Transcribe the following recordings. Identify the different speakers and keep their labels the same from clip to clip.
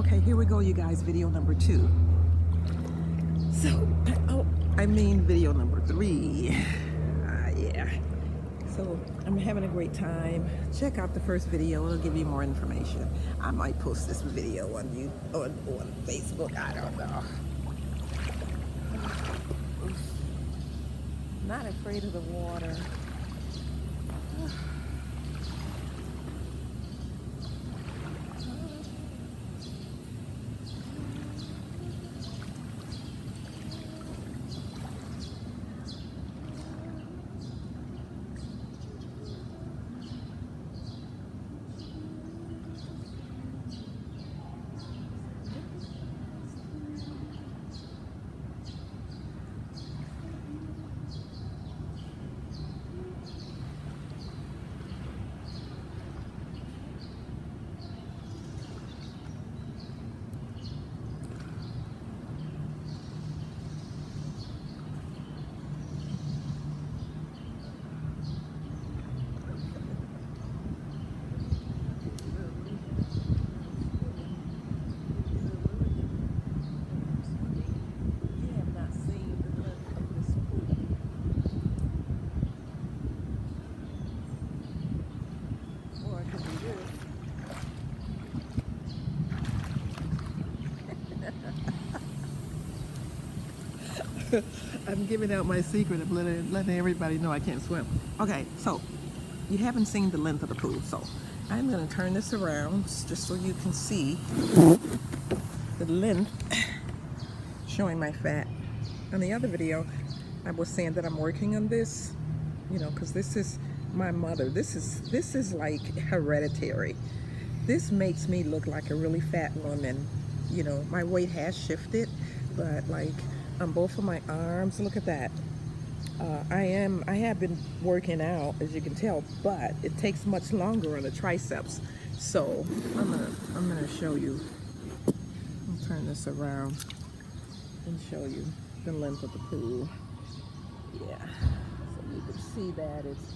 Speaker 1: Okay, here we go, you guys. Video number 2. So, video number 3. Yeah. So, I'm having a great time. Check out the first video. It'll give you more information. I might post this video on Facebook. I don't know. Not afraid of the water. I'm giving out my secret of letting everybody know I can't swim. Okay, so you haven't seen the length of the pool, so I'm going to turn this around just so you can see the length, showing my fat. On the other video, I was saying that I'm working on this, you know, because this is my mother. This is like hereditary. This makes me look like a really fat woman. You know, my weight has shifted, but like on both of my arms, look at that. I have been working out, as you can tell, but it takes much longer on the triceps. So I'm gonna show you. I'll turn this around and show you the length of the pool. Yeah, so you can see that it's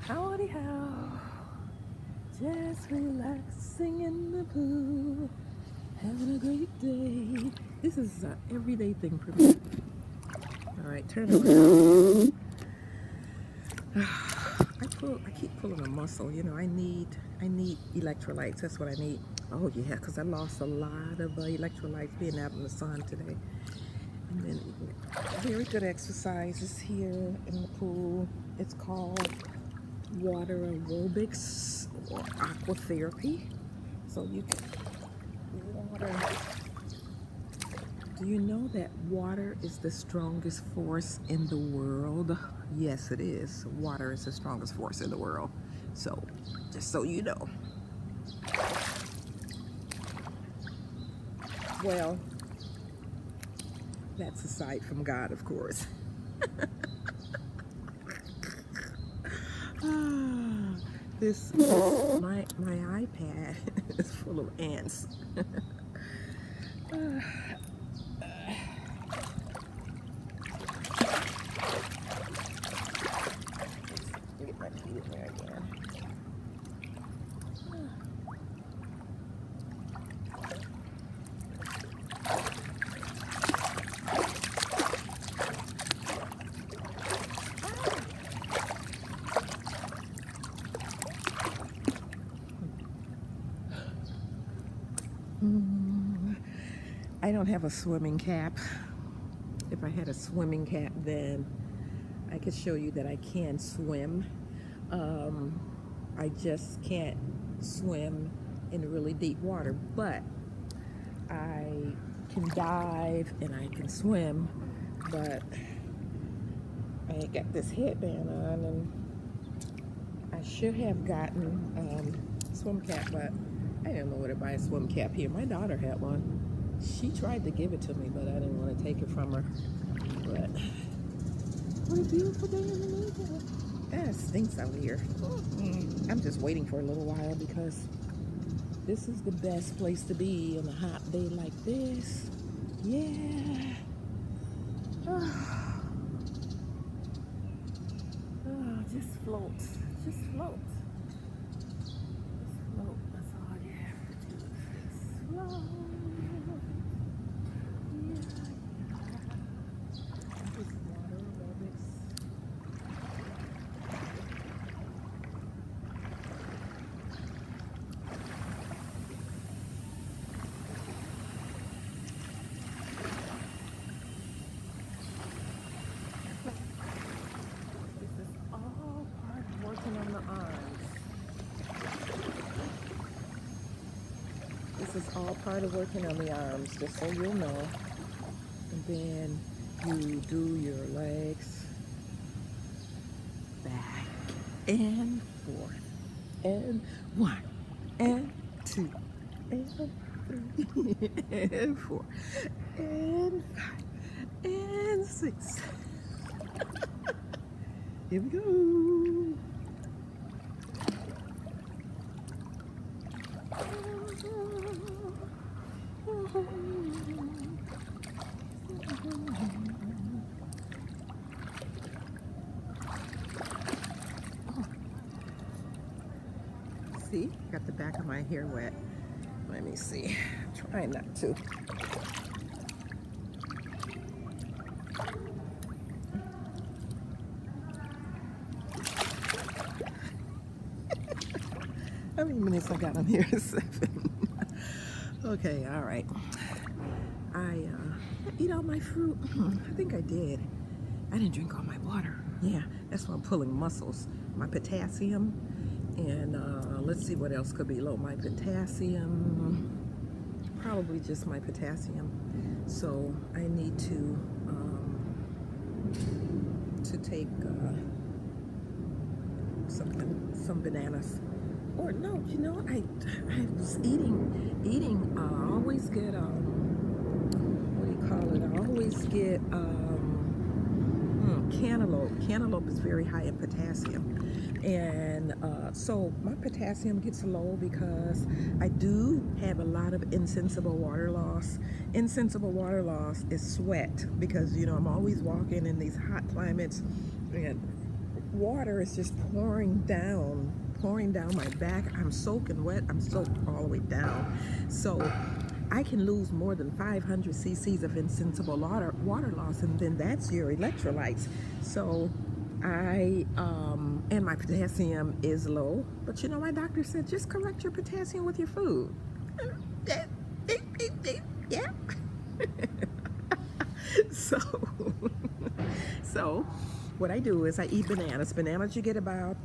Speaker 1: howdy how, just relaxing in the pool, having a great day. This is an everyday thing for me. All right, turn around. I keep pulling a muscle. You know, I need electrolytes. That's what I need. Oh yeah, because I lost a lot of electrolytes being out in the sun today. And then very good exercises here in the pool. It's called water aerobics or aqua therapy. So you can water. Do you know that water is the strongest force in the world? Yes, it is. Water is the strongest force in the world. So, just so you know. Well, that's aside from God, of course. My iPad is full of ants. Get my feet in there again. I don't have a swimming cap. If I had a swimming cap, then I could show you that I can swim. I just can't swim in really deep water, but I can dive and I can swim, but I ain't got this headband on, and I should have gotten swim cap, but I didn't know where to buy a swim cap here. My daughter had one. She tried to give it to me, but I didn't want to take it from her. But what a beautiful day in the neighborhood. It stinks out here. I'm just waiting for a little while because this is the best place to be on a hot day like this. Yeah. Oh, just float. Just float. Just float. That's all you have to do. Just float. Just water aerobics. This is all part of working on the arms. This is all part of working on the arms, just so you'll know. And then you do your legs back and forth. And 1, and 2, and 3, and 4, and 5, and 6. Here we go. See, got the back of my hair wet. Let me see. Try not to. How many minutes I got on here? 7. Okay, all right. I eat all my fruit. I think I did. I didn't drink all my water. Yeah, that's why I'm pulling muscles. My potassium, and let's see what else could be low. My potassium, probably just my potassium. So I need to take some bananas. Or no, you know, I was eating. I always get what do you call it? I always get cantaloupe. Cantaloupe is very high in potassium, and so my potassium gets low because I do have a lot of insensible water loss. Insensible water loss is sweat, because you know I'm always walking in these hot climates, and water is just pouring down my back. I'm soaking wet. I'm soaked all the way down. So I can lose more than 500 cc's of insensible water loss, and then that's your electrolytes. So and my potassium is low, but you know, my doctor said just correct your potassium with your food. Yeah. So what I do is I eat bananas. Bananas, you get about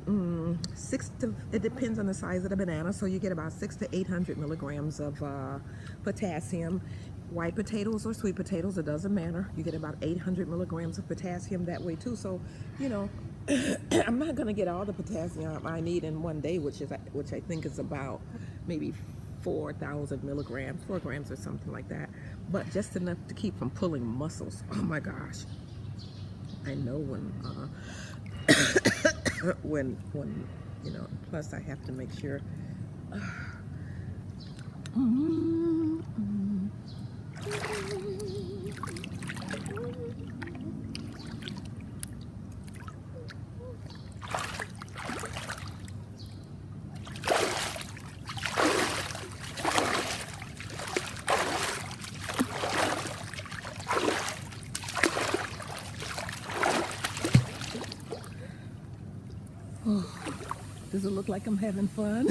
Speaker 1: 6 to, it depends on the size of the banana, so you get about 600 to 800 milligrams of potassium. White potatoes or sweet potatoes, it doesn't matter. You get about 800 milligrams of potassium that way too. So, you know, I'm not gonna get all the potassium I need in one day, which I think is about maybe 4,000 milligrams, 4 grams or something like that, but just enough to keep from pulling muscles. Oh my gosh. I know when you know, plus I have to make sure does it look like I'm having fun?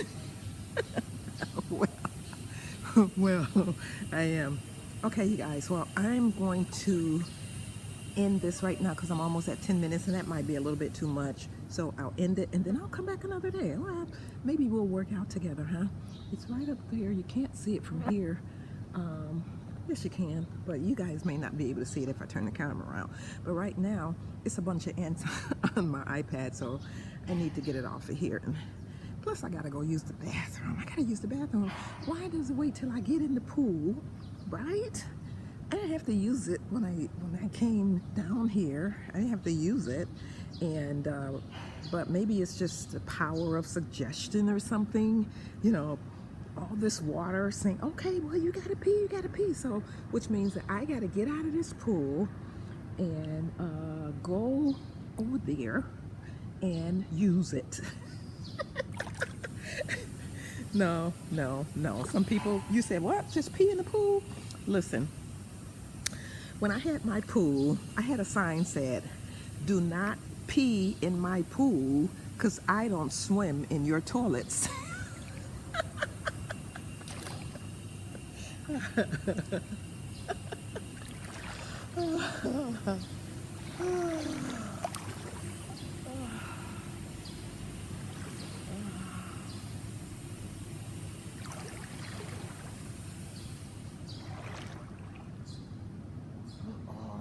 Speaker 1: Well, I am. Okay, you guys, well, I'm going to end this right now because I'm almost at 10 minutes and that might be a little bit too much. So I'll end it and then I'll come back another day. Well, maybe we'll work out together, huh? It's right up there. You can't see it from here. Yes, you can, but you guys may not be able to see it if I turn the camera around. But right now, it's a bunch of ants on my iPad, so I need to get it off of here. And plus, I gotta go use the bathroom. I gotta use the bathroom. Why does it wait till I get in the pool, right? I didn't have to use it when I came down here. I didn't have to use it, and but maybe it's just the power of suggestion or something, you know. All this water saying, okay, well, you gotta pee, so which means that I gotta get out of this pool and go over there and use it. No. Some people, you said, what, just pee in the pool? Listen, when I had my pool, I had a sign said, do not pee in my pool because I don't swim in your toilets. Oh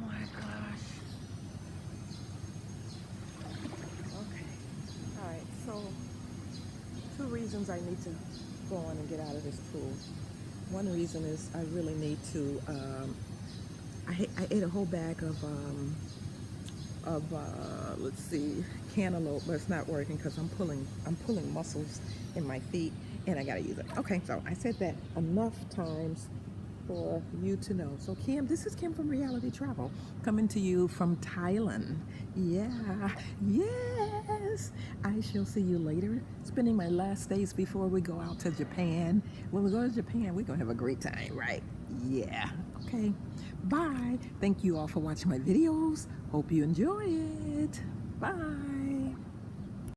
Speaker 1: my gosh. Okay. All right. So, two reasons I need to go on and get out of this pool. One reason is I really need to. I ate a whole bag of let's see, cantaloupe, but it's not working because I'm pulling muscles in my feet, and I gotta use it. Okay, so I said that enough times for you to know. So Kim, this is Kim from Reality Travel, coming to you from Thailand. Yeah, yes. I shall see you later. Spending my last days before we go out to Japan. When we go to Japan, we're gonna have a great time, right? Yeah. Okay. Bye. Thank you all for watching my videos. Hope you enjoy it. Bye.